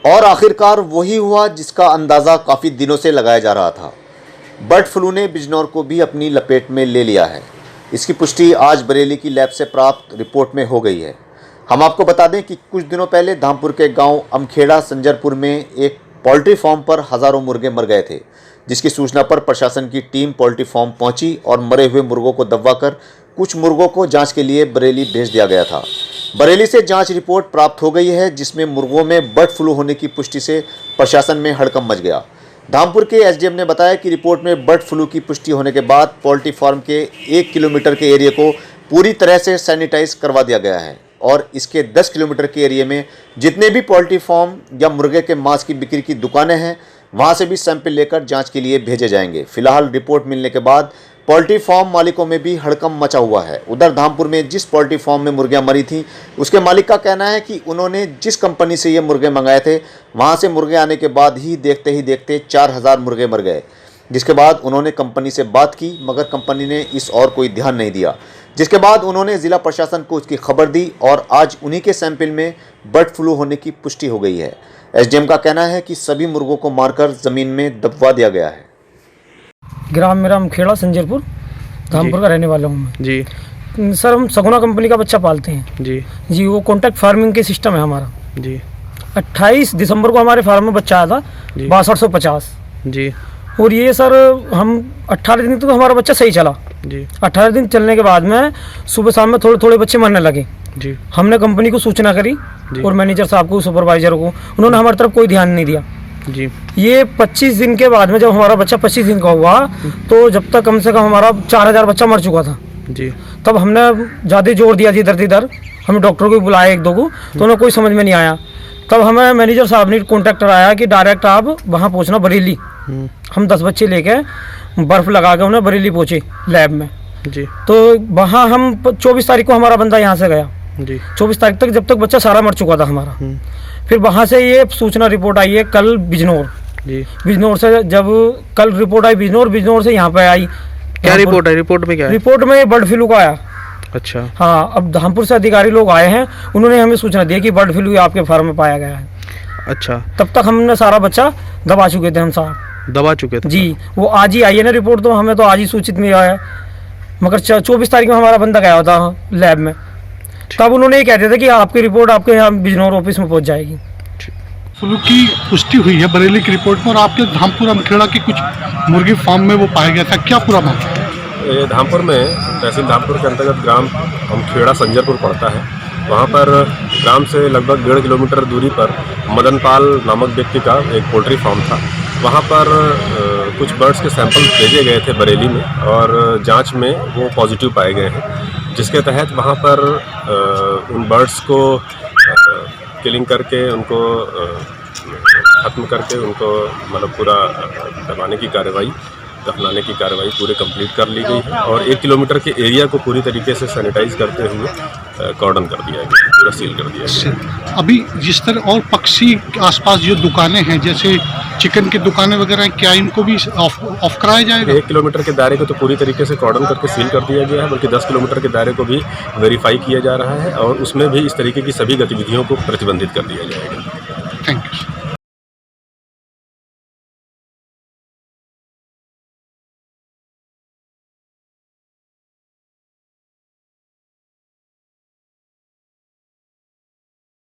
और आखिरकार वही हुआ जिसका अंदाज़ा काफ़ी दिनों से लगाया जा रहा था। बर्ड फ्लू ने बिजनौर को भी अपनी लपेट में ले लिया है। इसकी पुष्टि आज बरेली की लैब से प्राप्त रिपोर्ट में हो गई है। हम आपको बता दें कि कुछ दिनों पहले धामपुर के गांव अमखेड़ा संजरपुर में एक पोल्ट्री फार्म पर हज़ारों मुर्गे मर गए थे, जिसकी सूचना पर प्रशासन की टीम पोल्ट्री फार्म पहुंची और मरे हुए मुर्गों को दबवाकर कुछ मुर्गों को जांच के लिए बरेली भेज दिया गया था। बरेली से जांच रिपोर्ट प्राप्त हो गई है, जिसमें मुर्गों में बर्ड फ्लू होने की पुष्टि से प्रशासन में हड़कंप मच गया। धामपुर के एसडीएम ने बताया कि रिपोर्ट में बर्ड फ्लू की पुष्टि होने के बाद पोल्ट्री फार्म के 1 किलोमीटर के एरिया को पूरी तरह से सैनिटाइज करवा दिया गया है और इसके 10 किलोमीटर के एरिया में जितने भी पोल्ट्री फार्म या मुर्गे के मांस की बिक्री की दुकानें हैं, वहां से भी सैंपल लेकर जांच के लिए भेजे जाएंगे। फिलहाल रिपोर्ट मिलने के बाद पोल्ट्री फार्म मालिकों में भी हड़कंप मचा हुआ है। उधर धामपुर में जिस पोल्ट्री फार्म में मुर्गियां मरी थीं, उसके मालिक का कहना है कि उन्होंने जिस कंपनी से ये मुर्गे मंगाए थे, वहां से मुर्गे आने के बाद ही देखते 4000 मुर्गे मर गए। जिसके बाद उन्होंने कंपनी से बात की, मगर कंपनी ने इस और कोई ध्यान नहीं दिया। जिसके बाद उन्होंने जिला प्रशासन को उसकी खबर दी और आज उन्हीं के सैंपल में बर्ड फ्लू होने की पुष्टि हो गई है। एसडीएम का कहना है कि सभी मुर्गों को मारकर जमीन में दबवा दिया गया है। ग्राम मेरा अमखेड़ा संजरपुर, धामपुर का रहने वाला हूँ मैं जी। सर, हम सगुना कंपनी का बच्चा पालते हैं जी। वो कॉन्ट्रैक्ट फार्मिंग के सिस्टम है हमारा जी। 28 दिसंबर को हमारे फार्म में बच्चा आया था 6250 जी। और ये सर हम 18 दिन तक हमारा बच्चा सही चला जी। 18 दिन चलने के बाद में सुबह शाम में थोड़े थोड़े बच्चे मरने लगे जी। हमने कंपनी को सूचना करी और मैनेजर साहब को, सुपरवाइजर को, उन्होंने हमारी तरफ कोई ध्यान नहीं दिया जी। ये 25 दिन के बाद में जब हमारा बच्चा 25 दिन का हुआ तो जब तक कम से कम हमारा 4000 बच्चा मर चुका था जी। तब हमने ज़्यादा जोर दिया इधर हमने डॉक्टर को बुलाया 1-2 को, तो उन्हें कोई समझ में नहीं आया। तब हमें मैनेजर साहब ने कॉन्ट्रैक्टर आया कि डायरेक्ट आप वहाँ पहुँचना बरेली। हम 10 बच्चे लेके बर्फ़ लगा के उन्हें बरेली पहुँचे लैब में जी। तो वहाँ हम 24 तारीख को हमारा बंदा यहाँ से गया जी। 24 तारीख तक, जब तक बच्चा सारा मर चुका था हमारा। फिर वहाँ से ये सूचना रिपोर्ट आई है कल बिजनौर जी। बिजनौर से जब कल रिपोर्ट आई बिजनौर से यहाँ पे आई। क्या रिपोर्ट है? रिपोर्ट में क्या है? रिपोर्ट में बर्ड फ्लू का आया। अच्छा। हाँ, अब धामपुर से अधिकारी लोग आए हैं, उन्होंने हमें सूचना दी कि बर्ड फ्लू आपके फार्म में पाया गया है। अच्छा। तब तक हमने सारा बच्चा दबा चुके थे, हम सारा दबा चुके थे जी। वो आज ही आई है ना रिपोर्ट, तो हमें तो आज ही सूचित मिला है, मगर 24 तारीख में हमारा बंदा गया था लैब में, तब उन्होंने ये कहते थे कि आपकी रिपोर्ट आपके यहाँ बिजनौर ऑफिस में पहुँच जाएगी। फ्लू की पुष्टि हुई है बरेली की रिपोर्ट में और आपके धामपुर अमखेड़ा की कुछ मुर्गी फार्म में वो पाया गया था, क्या पूरा मामला? ये धामपुर में तहसील धामपुर के अंतर्गत ग्राम अमखेड़ा संजरपुर पड़ता है। वहाँ पर ग्राम से लगभग 1.5 किलोमीटर दूरी पर मदनपाल नामक व्यक्ति का एक पोल्ट्री फार्म था। वहाँ पर कुछ बर्ड्स के सैंपल भेजे गए थे बरेली में और जांच में वो पॉजिटिव पाए गए हैं, जिसके तहत वहाँ पर उन बर्ड्स को किलिंग करके उनको ख़त्म करके उनको मतलब पूरा दबाने की कार्रवाई, दफनाने की कार्रवाई पूरे कंप्लीट कर ली गई है और 1 किलोमीटर के एरिया को पूरी तरीके से सैनिटाइज करते हुए कॉर्डन कर दिया गया, पूरा सील कर दिया गया। अभी जिस तरह और पक्षी आसपास जो दुकानें हैं, जैसे चिकन की दुकानें वगैरह हैं, क्या इनको भी ऑफ कराया जाएगा? 1 किलोमीटर के दायरे को तो पूरी तरीके से कॉर्डन करके सील कर दिया गया है, बल्कि 10 किलोमीटर के दायरे को भी वेरीफाई किया जा रहा है और उसमें भी इस तरीके की सभी गतिविधियों को प्रतिबंधित कर दिया जाएगा। Thank you.